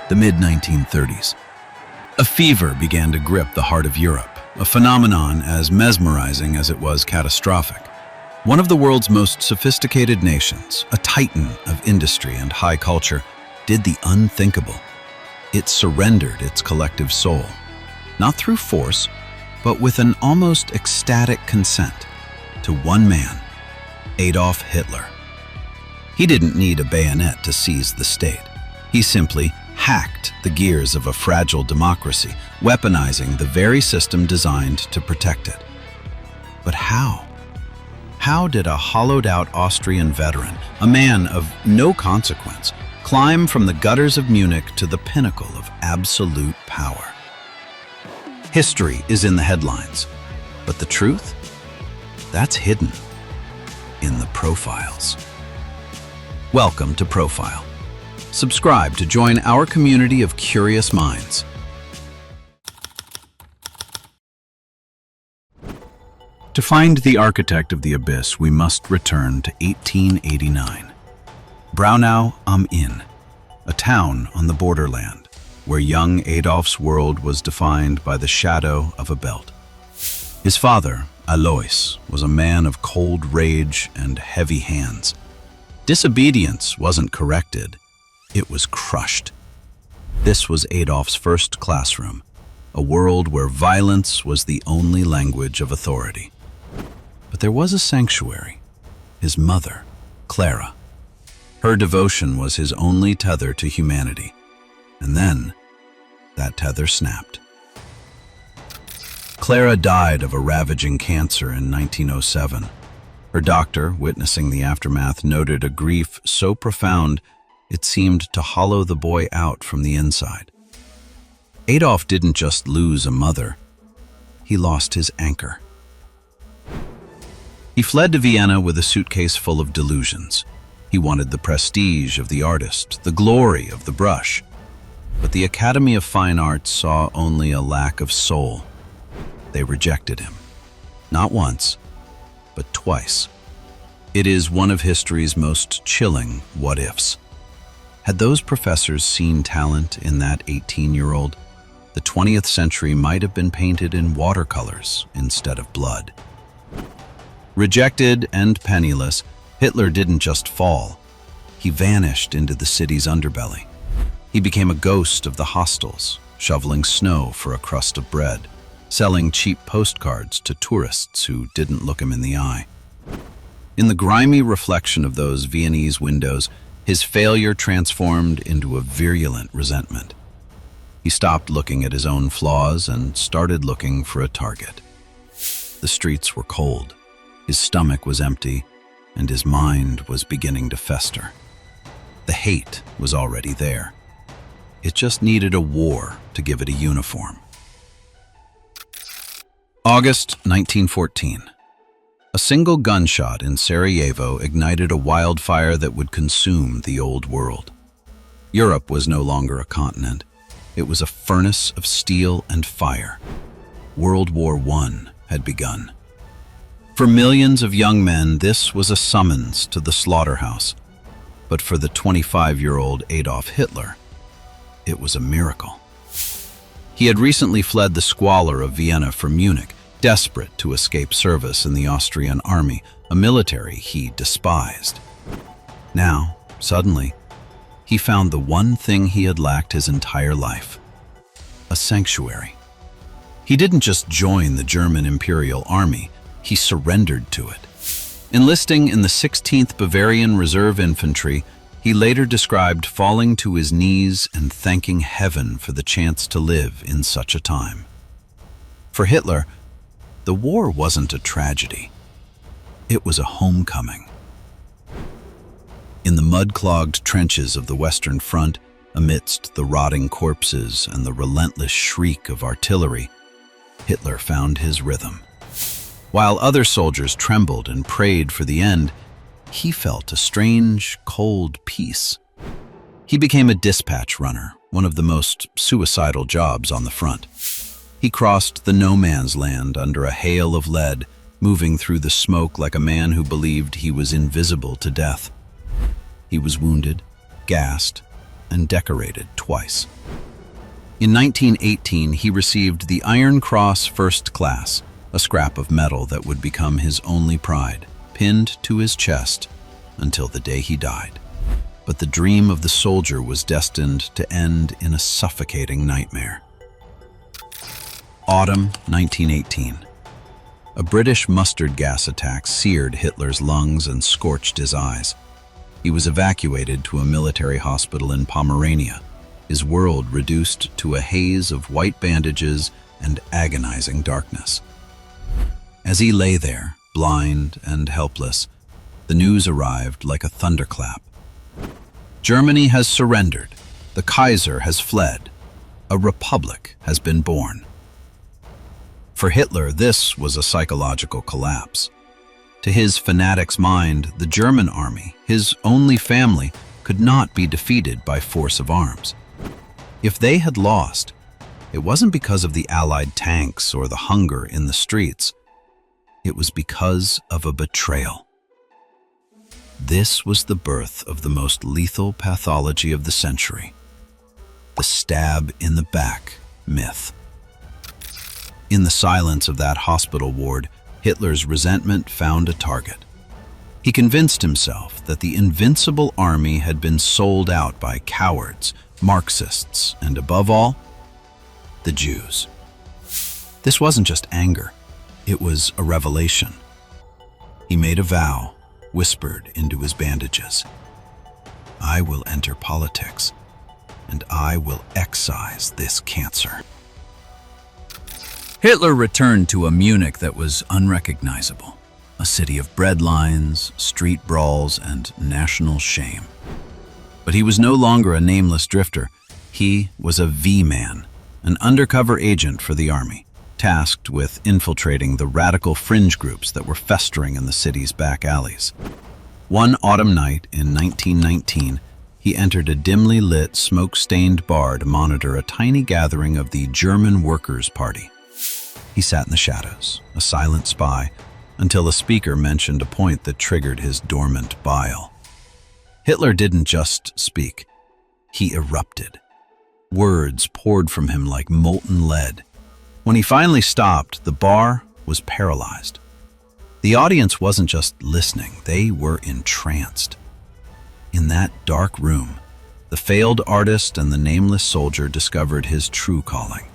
the mid-1930s. A fever began to grip the heart of Europe, a phenomenon as mesmerizing as it was catastrophic. One of the world's most sophisticated nations, a titan of industry and high culture, did the unthinkable. It surrendered its collective soul, not through force, but with an almost ecstatic consent, to one man, Adolf Hitler. He didn't need a bayonet to seize the state. He simply hacked the gears of a fragile democracy, weaponizing the very system designed to protect it. But how? How did a hollowed-out Austrian veteran, a man of no consequence, climb from the gutters of Munich to the pinnacle of absolute power? History is in the headlines, but the truth? That's hidden in the profiles. Welcome to Profile. Subscribe to join our community of curious minds. To find the architect of the abyss, we must return to 1889. Braunau am Inn, a town on the borderland, where young Adolf's world was defined by the shadow of a belt. His father, Alois, was a man of cold rage and heavy hands. Disobedience wasn't corrected, it was crushed. This was Adolf's first classroom, a world where violence was the only language of authority. But there was a sanctuary, his mother, Clara. Her devotion was his only tether to humanity. And then, that tether snapped. Clara died of a ravaging cancer in 1907. Her doctor, witnessing the aftermath, noted a grief so profound it seemed to hollow the boy out from the inside. Adolf didn't just lose a mother, he lost his anchor. He fled to Vienna with a suitcase full of delusions. He wanted the prestige of the artist, the glory of the brush. But the Academy of Fine Arts saw only a lack of soul. They rejected him. Not once, but twice. It is one of history's most chilling what-ifs. Had those professors seen talent in that 18-year-old, the 20th century might have been painted in watercolors instead of blood. Rejected and penniless, Hitler didn't just fall. He vanished into the city's underbelly. He became a ghost of the hostels, shoveling snow for a crust of bread, selling cheap postcards to tourists who didn't look him in the eye. In the grimy reflection of those Viennese windows, his failure transformed into a virulent resentment. He stopped looking at his own flaws and started looking for a target. The streets were cold, his stomach was empty, and his mind was beginning to fester. The hate was already there. It just needed a war to give it a uniform. August 1914. A single gunshot in Sarajevo ignited a wildfire that would consume the old world. Europe was no longer a continent. It was a furnace of steel and fire. World War I had begun. For millions of young men, this was a summons to the slaughterhouse. But for the 25-year-old Adolf Hitler, it was a miracle. He had recently fled the squalor of Vienna for Munich, desperate to escape service in the Austrian army, a military he despised. Now, suddenly, he found the one thing he had lacked his entire life: a sanctuary. He didn't just join the German Imperial Army, he surrendered to it. Enlisting in the 16th Bavarian Reserve Infantry, he later described falling to his knees and thanking heaven for the chance to live in such a time. For Hitler, the war wasn't a tragedy. It was a homecoming. In the mud-clogged trenches of the Western Front, amidst the rotting corpses and the relentless shriek of artillery, Hitler found his rhythm. While other soldiers trembled and prayed for the end, he felt a strange, cold peace. He became a dispatch runner, one of the most suicidal jobs on the front. He crossed the no-man's land under a hail of lead, moving through the smoke like a man who believed he was invisible to death. He was wounded, gassed, and decorated twice. In 1918, he received the Iron Cross First Class, a scrap of metal that would become his only pride, pinned to his chest until the day he died. But the dream of the soldier was destined to end in a suffocating nightmare. Autumn 1918. A British mustard gas attack seared Hitler's lungs and scorched his eyes. He was evacuated to a military hospital in Pomerania, his world reduced to a haze of white bandages and agonizing darkness. As he lay there, blind and helpless, the news arrived like a thunderclap. Germany has surrendered. The Kaiser has fled. A republic has been born. For Hitler, this was a psychological collapse. To his fanatic's mind, the German army, his only family, could not be defeated by force of arms. If they had lost, it wasn't because of the Allied tanks or the hunger in the streets. It was because of a betrayal. This was the birth of the most lethal pathology of the century, the stab in the back myth. In the silence of that hospital ward, Hitler's resentment found a target. He convinced himself that the invincible army had been sold out by cowards, Marxists, and above all, the Jews. This wasn't just anger, it was a revelation. He made a vow, whispered into his bandages. I will enter politics, and I will excise this cancer. Hitler returned to a Munich that was unrecognizable, a city of breadlines, street brawls, and national shame. But he was no longer a nameless drifter. He was a V-man, an undercover agent for the army, tasked with infiltrating the radical fringe groups that were festering in the city's back alleys. One autumn night in 1919, he entered a dimly lit, smoke-stained bar to monitor a tiny gathering of the German Workers' Party. He sat in the shadows, a silent spy, until a speaker mentioned a point that triggered his dormant bile. Hitler didn't just speak. He erupted. Words poured from him like molten lead. When he finally stopped, the bar was paralyzed. The audience wasn't just listening, they were entranced. In that dark room, the failed artist and the nameless soldier discovered his true calling,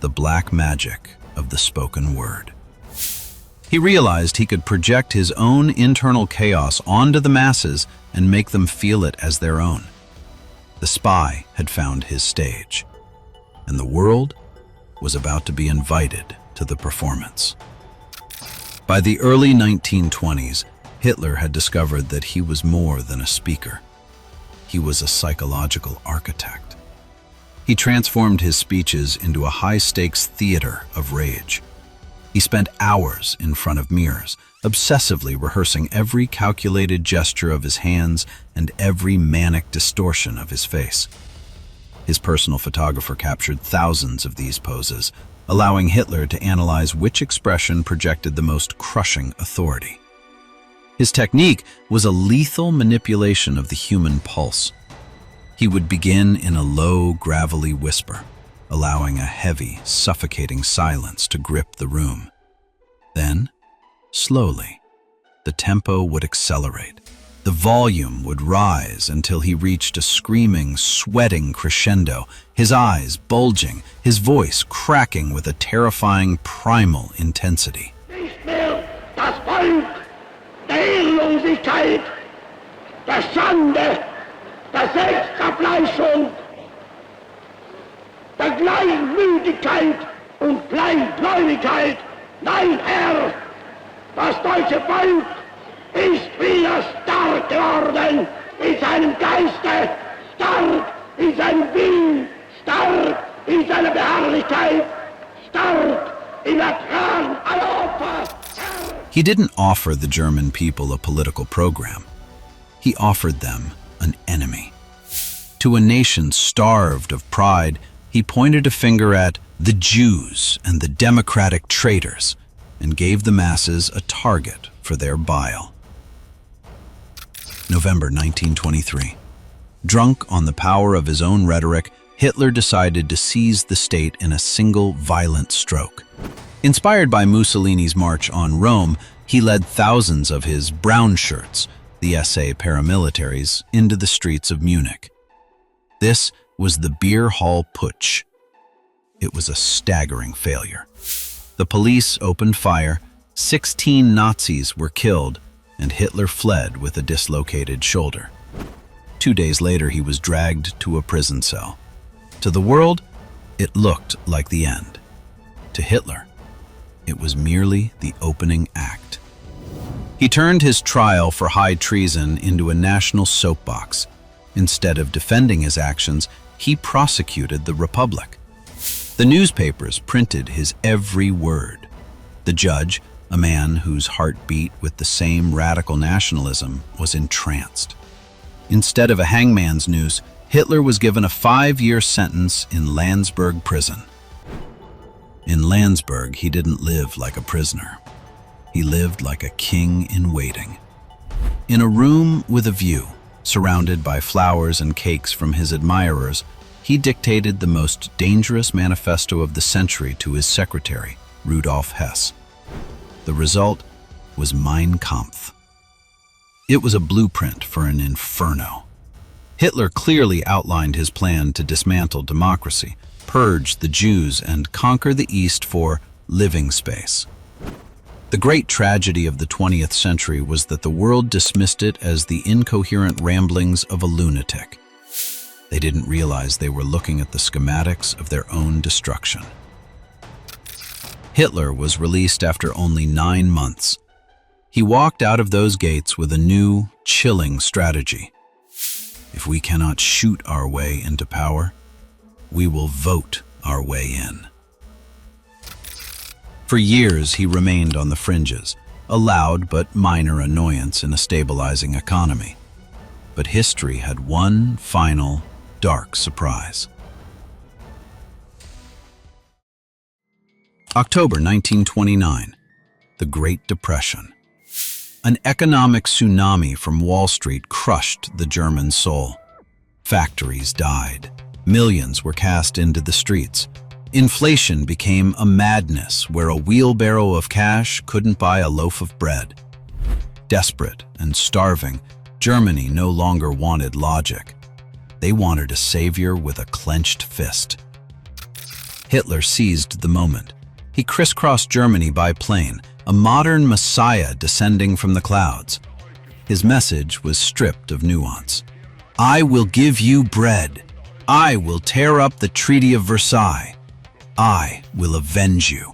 the black magic of the spoken word. He realized he could project his own internal chaos onto the masses and make them feel it as their own. The spy had found his stage, and the world was about to be invited to the performance. By the early 1920s, Hitler had discovered that he was more than a speaker. He was a psychological architect. He transformed his speeches into a high-stakes theater of rage. He spent hours in front of mirrors, obsessively rehearsing every calculated gesture of his hands and every manic distortion of his face. His personal photographer captured thousands of these poses, allowing Hitler to analyze which expression projected the most crushing authority. His technique was a lethal manipulation of the human pulse. He would begin in a low, gravelly whisper, allowing a heavy, suffocating silence to grip the room. Then, slowly, the tempo would accelerate. The volume would rise until he reached a screaming, sweating crescendo, his eyes bulging, his voice cracking with a terrifying, primal intensity. Nicht mehr das Volk der Ehrlosigkeit, der Schande, der Selbstableichung, der Gleichmütigkeit und Kleingläubigkeit. Nein, Herr, das deutsche Volk ist wieder stark geworden in seinem Geiste, stark in seinem Willen, stark in seiner Beharrlichkeit, stark im Ertragen aller Opfer. He didn't offer the German people a political program. He offered them an enemy. To a nation starved of pride, he pointed a finger at the Jews and the democratic traitors and gave the masses a target for their bile. November 1923. Drunk on the power of his own rhetoric, Hitler decided to seize the state in a single violent stroke. Inspired by Mussolini's march on Rome, he led thousands of his brown shirts, the SA paramilitaries, into the streets of Munich. This was the beer hall Putsch. It was a staggering failure. The police opened fire, 16 Nazis were killed, and Hitler fled with a dislocated shoulder. 2 days later, he was dragged to a prison cell. To the world, it looked like the end. To Hitler, it was merely the opening act. He turned his trial for high treason into a national soapbox. Instead of defending his actions, he prosecuted the Republic. The newspapers printed his every word. The judge, a man whose heart beat with the same radical nationalism, was entranced. Instead of a hangman's noose, Hitler was given a 5-year sentence in Landsberg prison. In Landsberg, he didn't live like a prisoner. He lived like a king in waiting. In a room with a view, surrounded by flowers and cakes from his admirers, he dictated the most dangerous manifesto of the century to his secretary, Rudolf Hess. The result was Mein Kampf. It was a blueprint for an inferno. Hitler clearly outlined his plan to dismantle democracy, purge the Jews, and conquer the East for living space. The great tragedy of the 20th century was that the world dismissed it as the incoherent ramblings of a lunatic. They didn't realize they were looking at the schematics of their own destruction. Hitler was released after only 9 months. He walked out of those gates with a new, chilling strategy. If we cannot shoot our way into power, we will vote our way in. For years, he remained on the fringes, a loud but minor annoyance in a stabilizing economy. But history had one final, dark surprise. October 1929, the Great Depression. An economic tsunami from Wall Street crushed the German soul. Factories died. Millions were cast into the streets. Inflation became a madness where a wheelbarrow of cash couldn't buy a loaf of bread. Desperate and starving, Germany no longer wanted logic. They wanted a savior with a clenched fist. Hitler seized the moment. He crisscrossed Germany by plane, a modern messiah descending from the clouds. His message was stripped of nuance. I will give you bread. I will tear up the Treaty of Versailles. I will avenge you.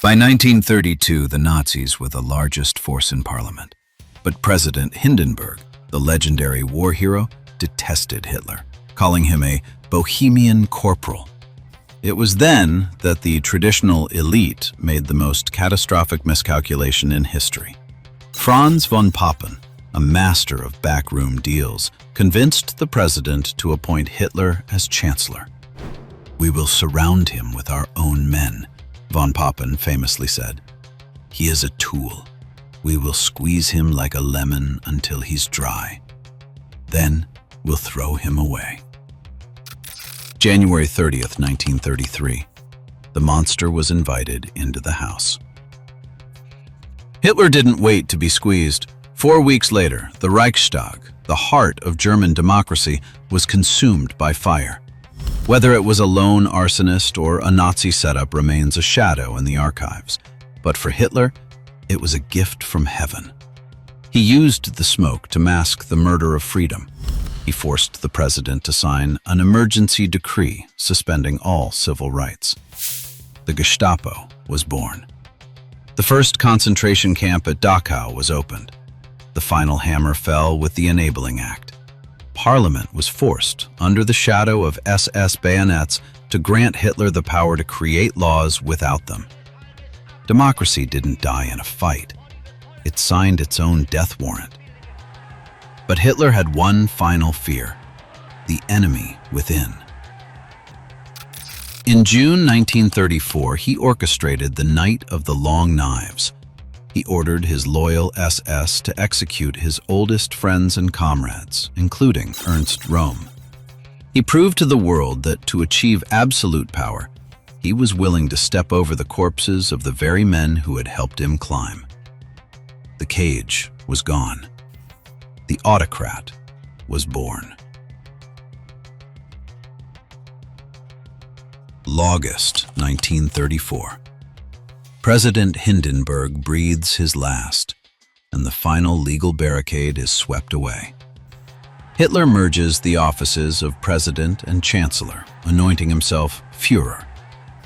By 1932, the Nazis were the largest force in parliament. But President Hindenburg, the legendary war hero, detested Hitler, calling him a Bohemian corporal. It was then that the traditional elite made the most catastrophic miscalculation in history. Franz von Papen, a master of backroom deals, convinced the president to appoint Hitler as chancellor. We will surround him with our own men, von Papen famously said. He is a tool. We will squeeze him like a lemon until he's dry. Then we'll throw him away. January 30th, 1933. The monster was invited into the house. Hitler didn't wait to be squeezed. 4 weeks later, the Reichstag, the heart of German democracy, was consumed by fire. Whether it was a lone arsonist or a Nazi setup remains a shadow in the archives. But for Hitler, it was a gift from heaven. He used the smoke to mask the murder of freedom. He forced the president to sign an emergency decree suspending all civil rights. The Gestapo was born. The first concentration camp at Dachau was opened. The final hammer fell with the Enabling Act. Parliament was forced, under the shadow of SS bayonets, to grant Hitler the power to create laws without them. Democracy didn't die in a fight. It signed its own death warrant. But Hitler had one final fear: the enemy within. In June 1934, he orchestrated the Night of the Long Knives. He ordered his loyal SS to execute his oldest friends and comrades, including Ernst Röhm. He proved to the world that to achieve absolute power, he was willing to step over the corpses of the very men who had helped him climb. The cage was gone. The autocrat was born. August 1934. President Hindenburg breathes his last, and the final legal barricade is swept away. Hitler merges the offices of President and Chancellor, anointing himself Führer.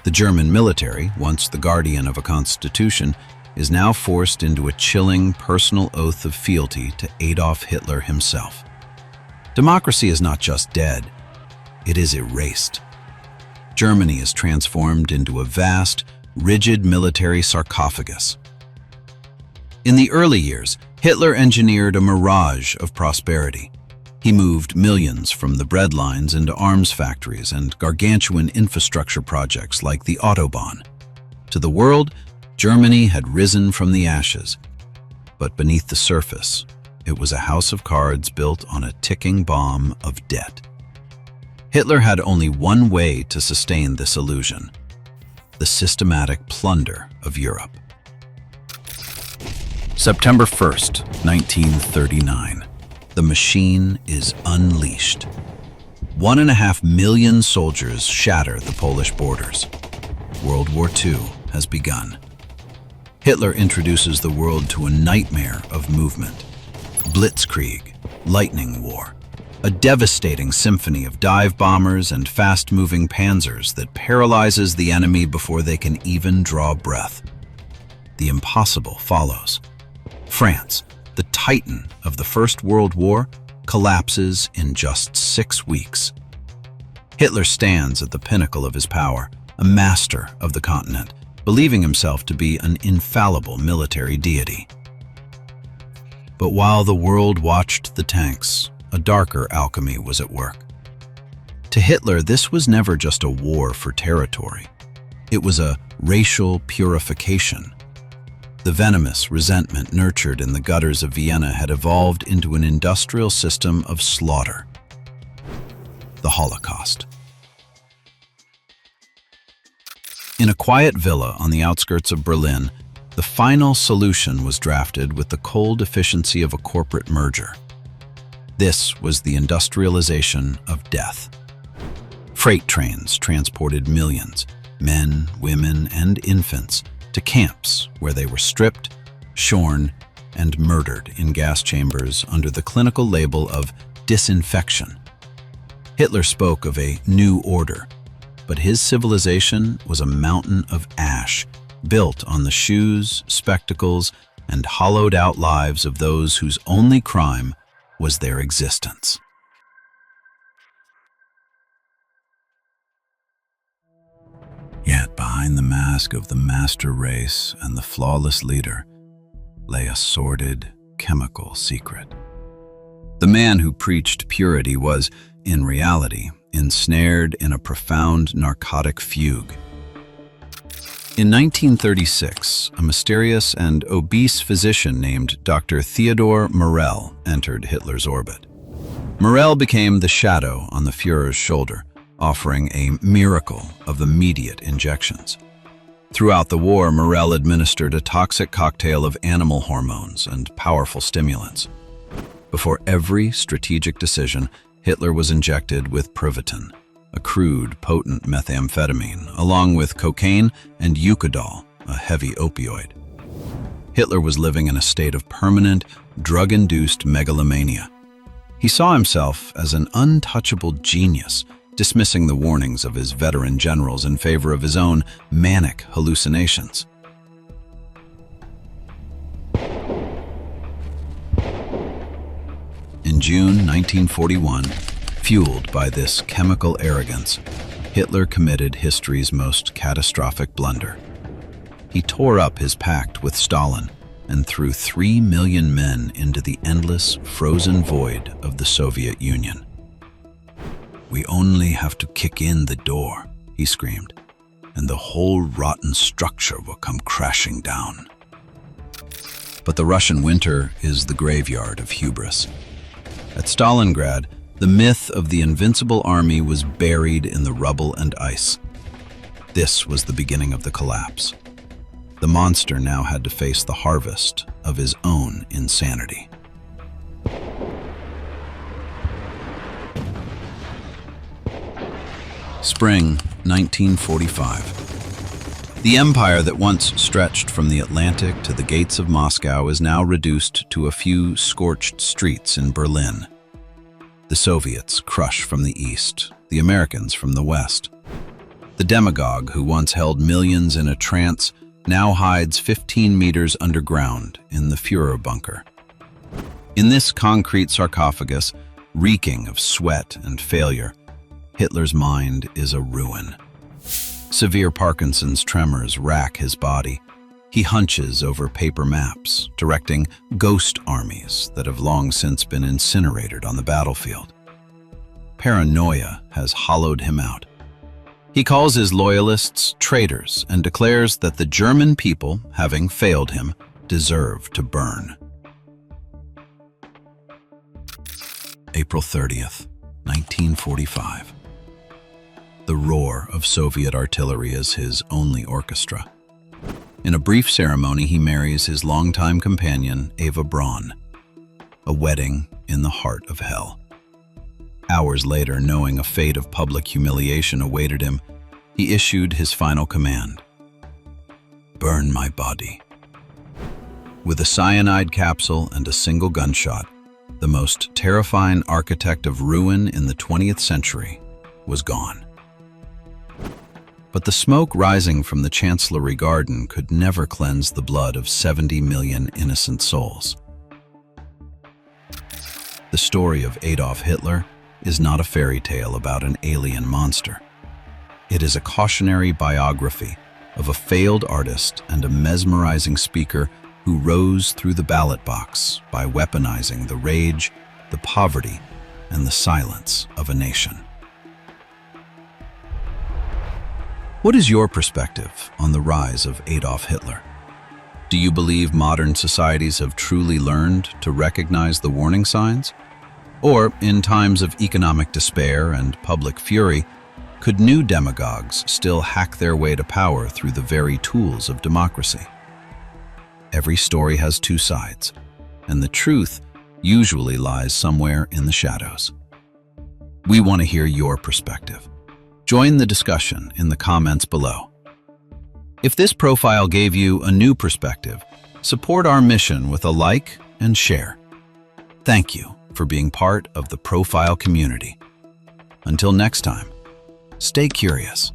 The German military, once the guardian of a constitution, is now forced into a chilling personal oath of fealty to Adolf Hitler himself. Democracy is not just dead, it is erased. Germany is transformed into a vast, rigid military sarcophagus. In the early years, Hitler engineered a mirage of prosperity. He moved millions from the bread lines into arms factories and gargantuan infrastructure projects like the Autobahn. To the world, Germany had risen from the ashes, but beneath the surface, it was a house of cards built on a ticking bomb of debt. Hitler had only one way to sustain this illusion: the systematic plunder of Europe. September 1st, 1939. The machine is unleashed. 1.5 million soldiers shatter the Polish borders. World War II has begun. Hitler introduces the world to a nightmare of movement. Blitzkrieg, lightning war, a devastating symphony of dive bombers and fast-moving panzers that paralyzes the enemy before they can even draw breath. The impossible follows. France, the titan of the First World War, collapses in just 6 weeks. Hitler stands at the pinnacle of his power, a master of the continent, believing himself to be an infallible military deity. But while the world watched the tanks, a darker alchemy was at work. To Hitler, this was never just a war for territory. It was a racial purification. The venomous resentment nurtured in the gutters of Vienna had evolved into an industrial system of slaughter. The Holocaust. In a quiet villa on the outskirts of Berlin, the final solution was drafted with the cold efficiency of a corporate merger. This was the industrialization of death. Freight trains transported millions, men, women, and infants, to camps where they were stripped, shorn, and murdered in gas chambers under the clinical label of disinfection. Hitler spoke of a new order, but his civilization was a mountain of ash built on the shoes, spectacles, and hollowed-out lives of those whose only crime was their existence. Yet behind the mask of the master race and the flawless leader lay a sordid, chemical secret. The man who preached purity was, in reality, ensnared in a profound narcotic fugue. In 1936, a mysterious and obese physician named Dr. Theodor Morell entered Hitler's orbit. Morell became the shadow on the Führer's shoulder, offering a miracle of immediate injections. Throughout the war, Morell administered a toxic cocktail of animal hormones and powerful stimulants. Before every strategic decision, Hitler was injected with Privitin, a crude, potent methamphetamine, along with cocaine and Eucadol, a heavy opioid. Hitler was living in a state of permanent, drug-induced megalomania. He saw himself as an untouchable genius, dismissing the warnings of his veteran generals in favor of his own manic hallucinations. In June 1941, fueled by this chemical arrogance, Hitler committed history's most catastrophic blunder. He tore up his pact with Stalin and threw 3 million men into the endless, frozen void of the Soviet Union. "We only have to kick in the door," he screamed, "and the whole rotten structure will come crashing down." But the Russian winter is the graveyard of hubris. At Stalingrad, the myth of the invincible army was buried in the rubble and ice. This was the beginning of the collapse. The monster now had to face the harvest of his own insanity. Spring 1945. The empire that once stretched from the Atlantic to the gates of Moscow is now reduced to a few scorched streets in Berlin. The Soviets crush from the east, the Americans from the west. The demagogue who once held millions in a trance now hides 15 meters underground in the Führer bunker. In this concrete sarcophagus, reeking of sweat and failure, Hitler's mind is a ruin. Severe Parkinson's tremors rack his body. He hunches over paper maps, directing ghost armies that have long since been incinerated on the battlefield. Paranoia has hollowed him out. He calls his loyalists traitors and declares that the German people, having failed him, deserve to burn. April 30th, 1945. The roar of Soviet artillery is his only orchestra. In a brief ceremony, he marries his longtime companion, Eva Braun. A wedding in the heart of hell. Hours later, knowing a fate of public humiliation awaited him, he issued his final command: "Burn my body." With a cyanide capsule and a single gunshot, the most terrifying architect of ruin in the 20th century was gone. But the smoke rising from the Chancellery Garden could never cleanse the blood of 70 million innocent souls. The story of Adolf Hitler is not a fairy tale about an alien monster. It is a cautionary biography of a failed artist and a mesmerizing speaker who rose through the ballot box by weaponizing the rage, the poverty, and the silence of a nation. What is your perspective on the rise of Adolf Hitler? Do you believe modern societies have truly learned to recognize the warning signs? Or, in times of economic despair and public fury, could new demagogues still hack their way to power through the very tools of democracy? Every story has two sides, and the truth usually lies somewhere in the shadows. We want to hear your perspective. Join the discussion in the comments below. If this profile gave you a new perspective, support our mission with a like and share. Thank you for being part of the Profile community. Until next time, stay curious.